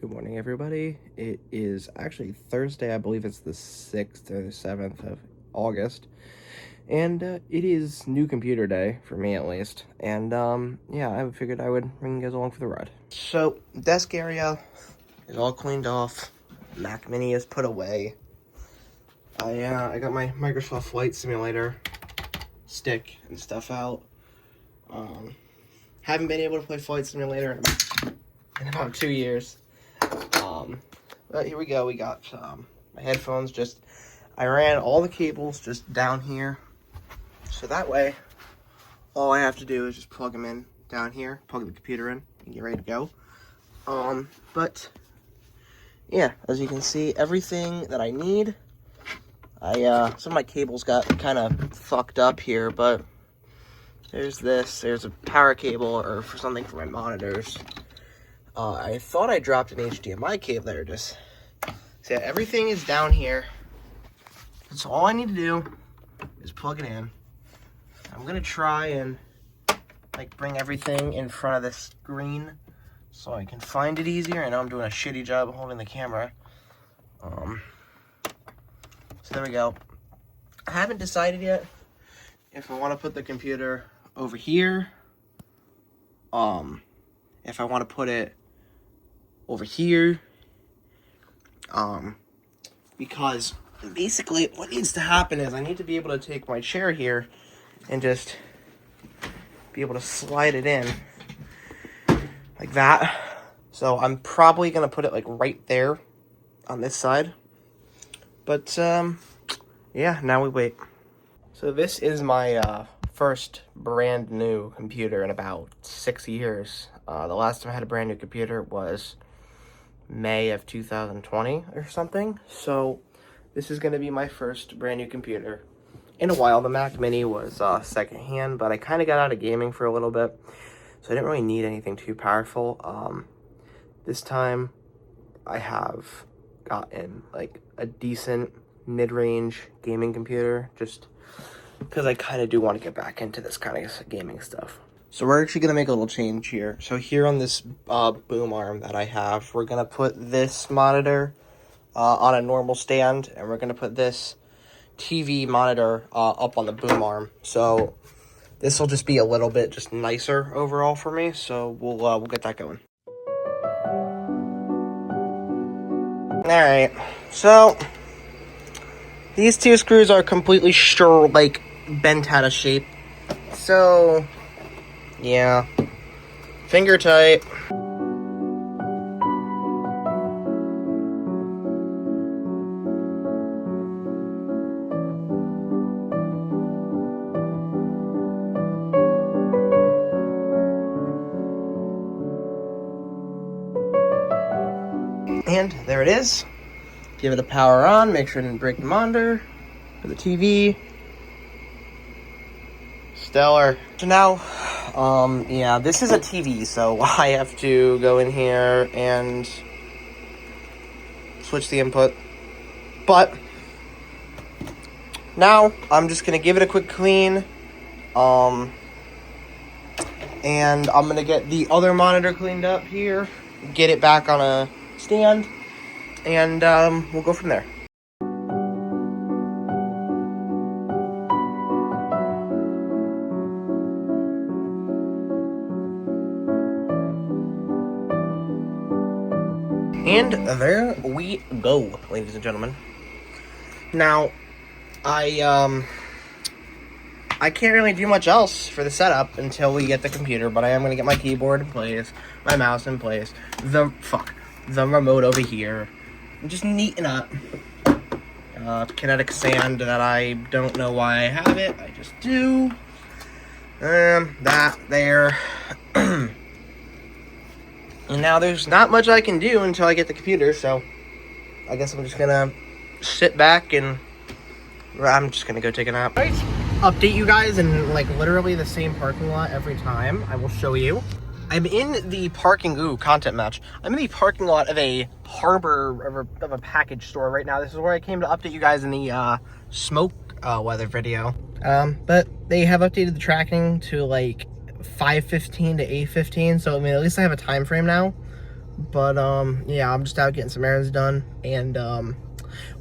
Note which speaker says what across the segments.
Speaker 1: Good morning, everybody. It is actually Thursday. I believe it's the 6th or the 7th of August. And it is new computer day, for me at least. And yeah, I figured I would bring you guys along for the ride. So, desk area is all cleaned off. Mac Mini is put away. I got my Microsoft Flight Simulator stick and stuff out. Haven't been able to play Flight Simulator in about 2 years. But here we go. We got my headphones. I ran all the cables just down here, so that way all I have to do is just plug them in down here, plug the computer in, and get ready to go. But yeah, as you can see, everything that I need. Some of my cables got kind of fucked up here, but there's this. There's a power cable or for something for my monitors. I thought I dropped an HDMI cable there. So yeah, everything is down here. So all I need to do is plug it in. I'm gonna try and bring everything in front of this screen so I can find it easier. I know I'm doing a shitty job of holding the camera. So there we go. I haven't decided yet if I want to put the computer over here. If I want to put it over here, because basically what needs to happen is I need to be able to take my chair here and just be able to slide it in like that. So I'm probably gonna put it right there on this side, but yeah, now we wait. So this is my first brand new computer in about 6 years. The last time I had a brand new computer was May of 2020 or something. So this is going to be my first brand new computer in a while. The Mac Mini was secondhand, but I kind of got out of gaming for a little bit, so I didn't really need anything too powerful. This time I have gotten a decent mid-range gaming computer, just because I kind of do want to get back into this kind of gaming stuff. So we're actually going to make a little change here. So here on this boom arm that I have, we're going to put this monitor on a normal stand, and we're going to put this TV monitor up on the boom arm. So this will just be a little bit just nicer overall for me. So we'll get that going. All right. So these two screws are completely bent out of shape. So yeah, finger tight. And there it is. Give it a power on, make sure it didn't break the monitor or the TV. Stellar. So now, yeah, this is a TV, so I have to go in here and switch the input. But now I'm just gonna give it a quick clean. And I'm gonna get the other monitor cleaned up here, get it back on a stand, and we'll go from there. And there we go, ladies and gentlemen. Now, I can't really do much else for the setup until we get the computer, but I am going to get my keyboard in place, my mouse in place, the remote over here. I'm just neaten up. Kinetic sand that I don't know why I have it, I just do. That there. And now there's not much I can do until I get the computer, so I guess I'm just gonna sit back and I'm just gonna go take a nap. Right. Update you guys in literally the same parking lot every time. I will show you. I'm in the content match. I'm in the parking lot of a harbor of a package store right now. This is where I came to update you guys in the smoke weather video. But they have updated the tracking to 5:15 to 8:15, so I mean at least I have a time frame now. But yeah, I'm just out getting some errands done, and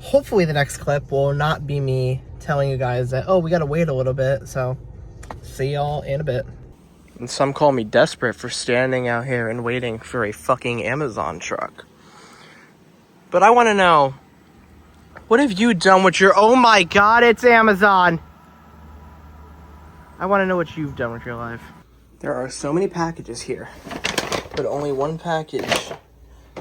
Speaker 1: hopefully the next clip will not be me telling you guys that, oh, we gotta wait a little bit. So see y'all in a bit. And some call me desperate for standing out here and waiting for a fucking Amazon truck. But I want to know, what have you done with your... Oh my God, it's Amazon! I want to know what you've done with your life. There are so many packages here, but only one package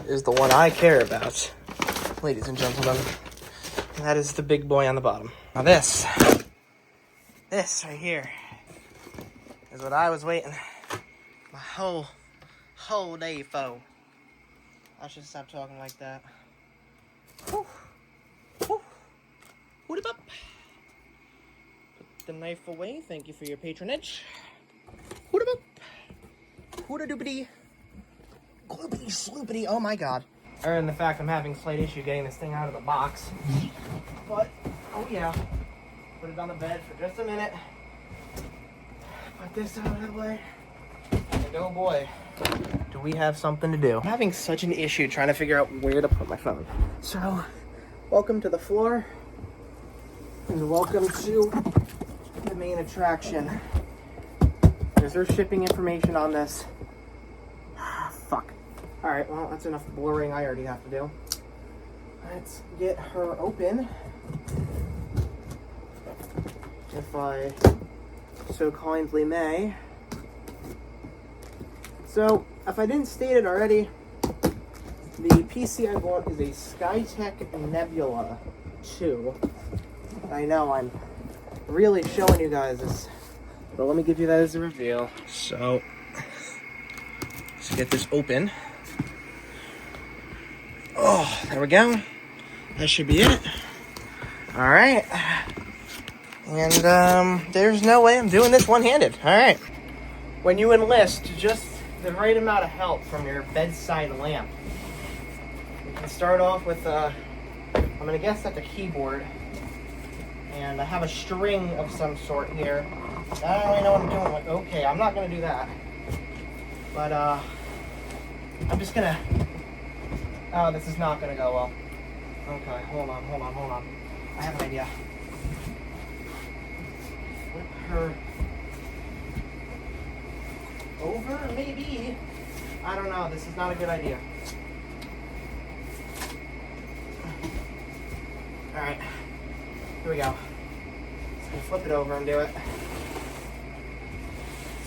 Speaker 1: is the one I care about, ladies and gentlemen. And that is the big boy on the bottom. Now this right here is what I was waiting my whole day for. I should stop talking like that. Whew. Whew. Hoot up. Put the knife away. Thank you for your patronage. Hoot up. Hoot a doopity. Gloopity sloopity. Oh my God. Other than the fact I'm having slight issue getting this thing out of the box. But, oh yeah. Put it on the bed for just a minute. Put this out of the way. And oh boy, do we have something to do. I'm having such an issue trying to figure out where to put my phone. So, welcome to the floor. And welcome to the main attraction. Is there shipping information on this? Fuck. Alright, well, that's enough blurring I already have to do. Let's get her open. If I so kindly may. So, if I didn't state it already, the PC I bought is a Skytech Nebula 2. I know, I'm really showing you guys this, but let me give you that as a reveal. So, let's get this open. Oh, there we go. That should be it. Alright. And, there's no way I'm doing this one-handed. Alright. When you enlist just the right amount of help from your bedside lamp, you can start off with, I'm going to guess that's a keyboard. And I have a string of some sort here. I don't really know what I'm doing. Like, okay, I'm not going to do that. But, I'm just going to... Oh, this is not going to go well. Okay, hold on. I have an idea. Flip her over, maybe? I don't know. This is not a good idea. Alright. Here we go. Just gonna flip it over and do it.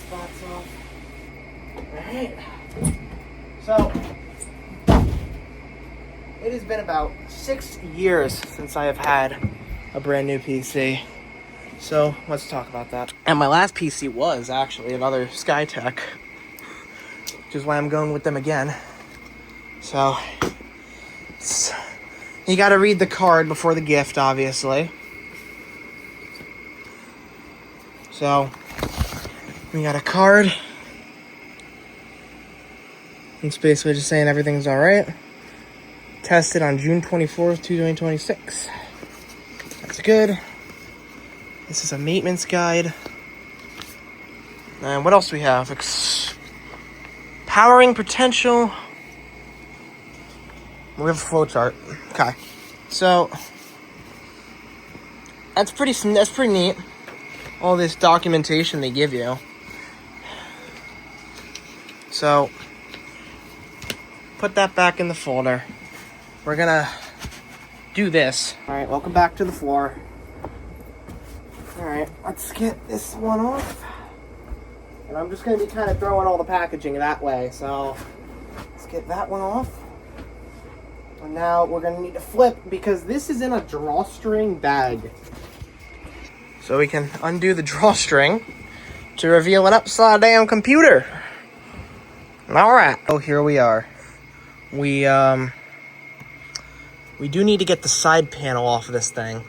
Speaker 1: Spots off. Alright. So, it has been about 6 years since I have had a brand new PC. So, let's talk about that. And my last PC was actually another Skytech, which is why I'm going with them again. So, you gotta read the card before the gift, obviously. So, we got a card. It's basically just saying everything's alright. Tested on June 24th, 2026. That's good. This is a maintenance guide. And what else do we have? Powering potential. We have a flow chart. Okay. So, that's pretty neat. All this documentation they give you. So, put that back in the folder. We're gonna do this. Alright, welcome back to the floor. Alright, let's get this one off. And I'm just gonna be kind of throwing all the packaging that way. So, let's get that one off. And now we're gonna need to flip because this is in a drawstring bag. So we can undo the drawstring to reveal an upside down computer. Alright. Oh, here we are. We do need to get the side panel off of this thing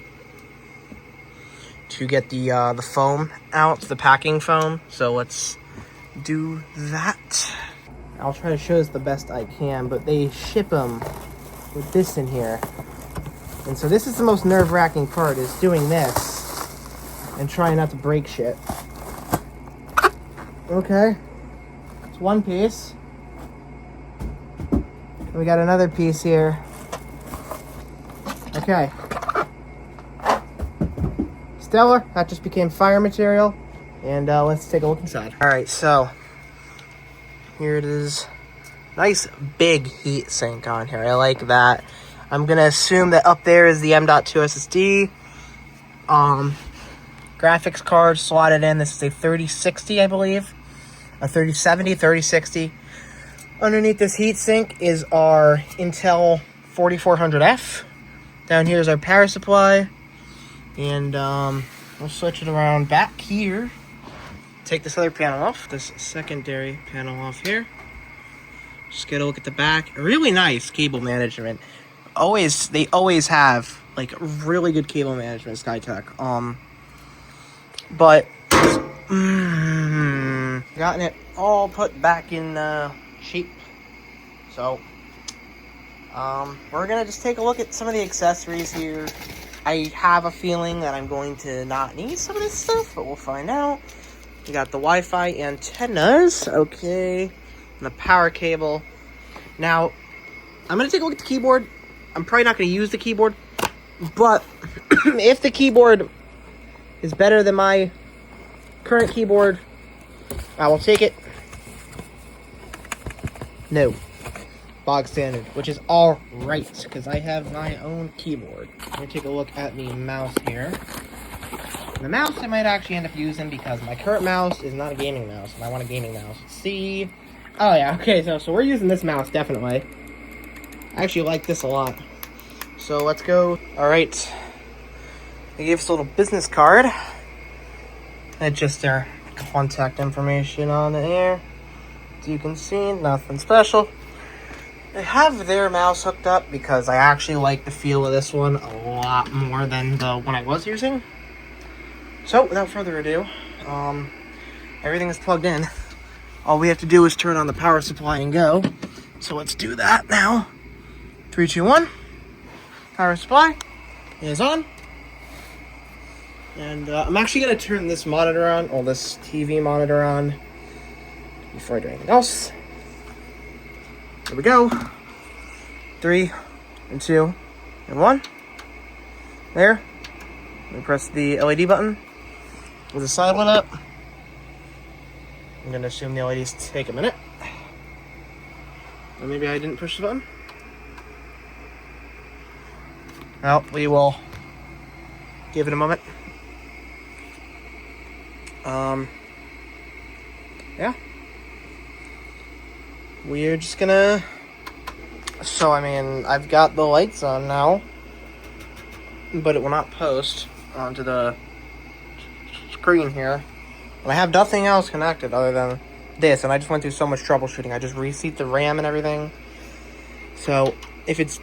Speaker 1: to get the foam out, the packing foam. So let's do that. I'll try to show this the best I can, but they ship them with this in here. And so this is the most nerve-wracking part, is doing this and trying not to break shit. Okay. It's one piece. We got another piece here. Okay. Stellar, that just became fire material. And let's take a look inside. All right, so here it is. Nice big heat sink on here. I like that. I'm gonna assume that up there is the M.2 SSD. Graphics card slotted in. This is a 3060, I believe. A 3070, 3060. Underneath this heatsink is our Intel 4400F. Down here is our power supply. And we'll switch it around back here. Take this other panel off, this secondary panel off here. Just get a look at the back. Really nice cable management. They always have like really good cable management, Skytech. But gotten it all put back in shape. So we're gonna just take a look at some of the accessories here. I have a feeling that I'm going to not need some of this stuff, but we'll find out. We got the Wi-Fi antennas, okay, and the power cable. Now, I'm gonna take a look at the keyboard. I'm probably not gonna use the keyboard, but if the keyboard is better than my current keyboard, I will take it. No. Bog standard, which is all right, because I have my own keyboard. Let me take a look at the mouse here. The mouse I might actually end up using because my current mouse is not a gaming mouse, and I want a gaming mouse. Let's see. Oh yeah, okay, so we're using this mouse, definitely. I actually like this a lot. So let's go. Alright. They gave us a little business card. And just their contact information on there. As you can see, nothing special. I have their mouse hooked up because I actually like the feel of this one a lot more than the one I was using. So, without further ado, everything is plugged in. All we have to do is turn on the power supply and go. So let's do that now. 3, 2, 1. Power supply is on. And I'm actually going to turn this monitor on, or this TV monitor on, before I do anything else. Here we go. 3, and 2, and 1. There. Let me press the LED button. With the side lit up. I'm going to assume the LEDs take a minute. Or maybe I didn't push the button. Well, we will give it a moment. Yeah. We're just gonna... So, I mean, I've got the lights on now. But it will not post onto the screen here. And I have nothing else connected other than this. And I just went through so much troubleshooting. I just reset the RAM and everything. So, if it's...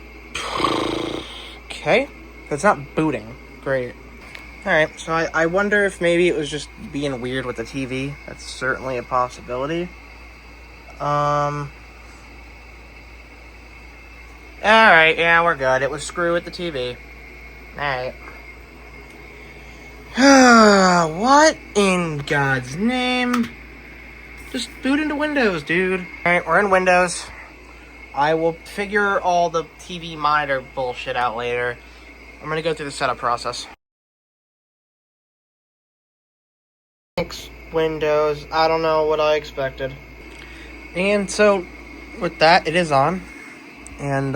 Speaker 1: Okay. If it's not booting. Great. Alright, so I wonder if maybe it was just being weird with the TV. That's certainly a possibility. Alright, yeah, we're good. It was screw with the TV. Alright. What in God's name? Just boot into Windows, dude. Alright, we're in Windows. I will figure all the TV monitor bullshit out later. I'm gonna go through the setup process. Thanks, Windows. I don't know what I expected. And so, with that, it is on. And,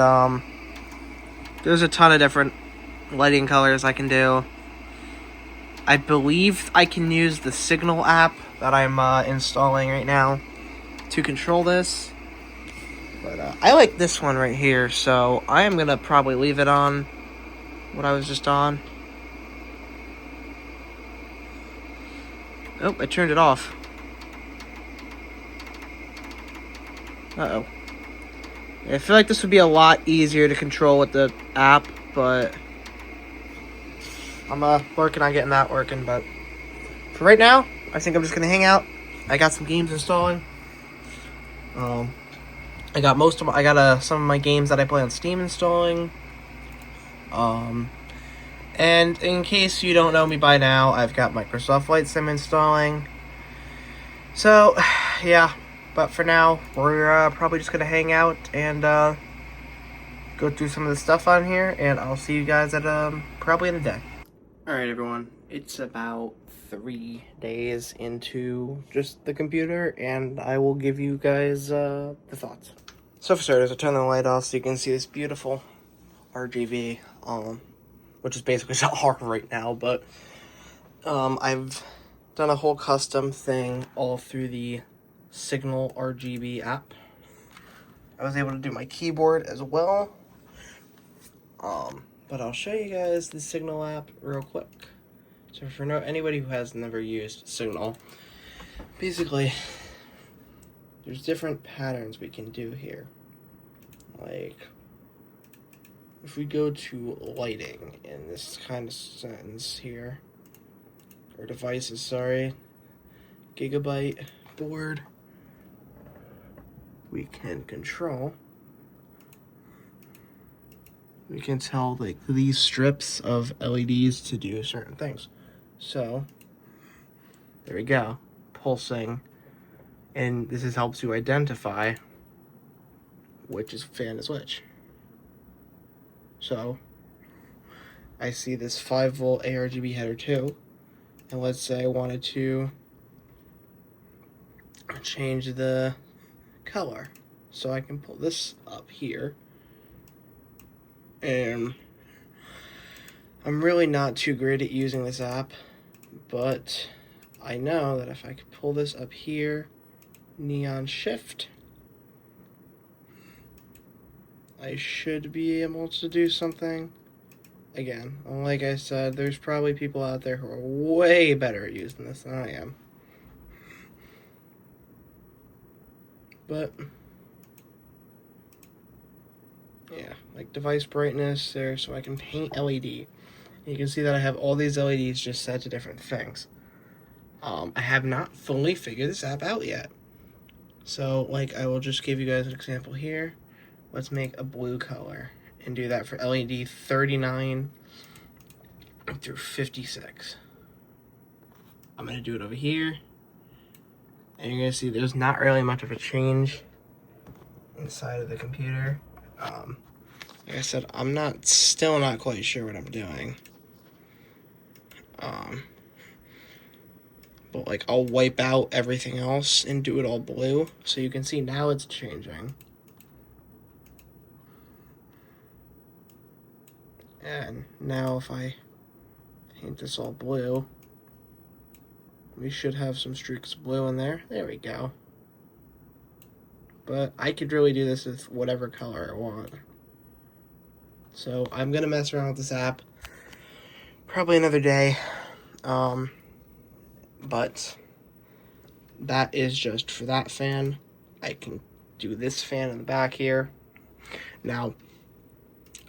Speaker 1: there's a ton of different lighting colors I can do. I believe I can use the Signal app that I'm installing right now to control this. But I like this one right here, so I am going to probably leave it on what I was just on. Oh, I turned it off. Uh-oh. I feel like this would be a lot easier to control with the app, but I'm working on getting that working. But for right now, I think I'm just gonna hang out. I got some games installing. I got some of my games that I play on Steam installing. And in case you don't know me by now, I've got Microsoft Flight Sim installing. So, yeah. But for now, we're probably just going to hang out and go through some of the stuff on here, and I'll see you guys at probably in a day. Alright everyone, it's about 3 days into just the computer, and I will give you guys the thoughts. So for starters, I'll turn the light off so you can see this beautiful RGB, which is basically hard right now, but I've done a whole custom thing all through the Signal RGB app. I was able to do my keyboard as well, but I'll show you guys the Signal app real quick. So for anybody who has never used Signal, basically there's different patterns we can do here. Like if we go to lighting in this kind of sentence here, or devices, sorry, gigabyte board, we can control. We can tell like these strips of LEDs to do certain things. So there we go, pulsing, and this helps you identify which is fan is which. So I see this 5-volt ARGB header too, and let's say I wanted to change the color, so I can pull this up here, and I'm really not too great at using this app, but I know that if I could pull this up here, neon shift, I should be able to do something. Again, like I said, there's probably people out there who are way better at using this than I am. But yeah, like device brightness there, so I can paint LED. And you can see that I have all these LEDs just set to different things. I have not fully figured this app out yet. So like I will just give you guys an example here. Let's make a blue color and do that for LED 39 through 56. I'm gonna do it over here, and you're gonna see there's not really much of a change inside of the computer. Like I said, I'm still not quite sure what I'm doing. But like I'll wipe out everything else and do it all blue, so you can see now it's changing. And now if I paint this all blue, we should have some streaks of blue in there. There we go. But I could really do this with whatever color I want. So I'm gonna mess around with this app probably another day. But that is just for that fan. I can do this fan in the back here. Now,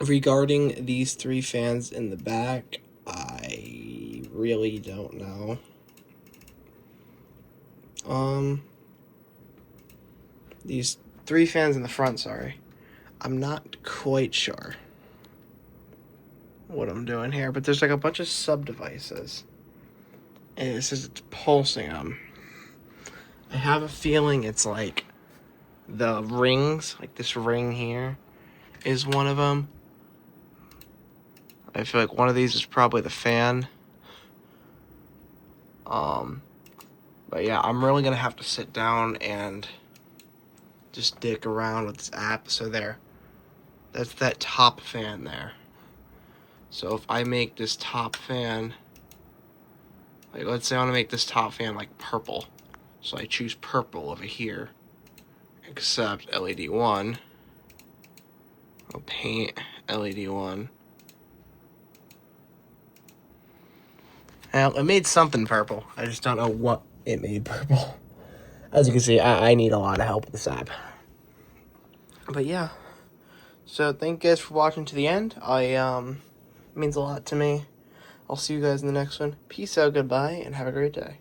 Speaker 1: regarding these 3 fans in the back, I really don't know. These 3 fans in the front, sorry. I'm not quite sure what I'm doing here, but there's like a bunch of sub-devices. And it says it's pulsing them. I have a feeling it's like the rings, like this ring here is one of them. I feel like one of these is probably the fan. But yeah, I'm really gonna have to sit down and just dick around with this app. So there, that's that top fan there. So if I make this top fan, like let's say I want to make this top fan like purple, so I choose purple over here, except LED 1. I'll paint LED 1. Now, it made something purple. I just don't know what it made purple. As you can see, I need a lot of help with this app. But yeah. So thank you guys for watching to the end. It means a lot to me. I'll see you guys in the next one. Peace out, goodbye, and have a great day.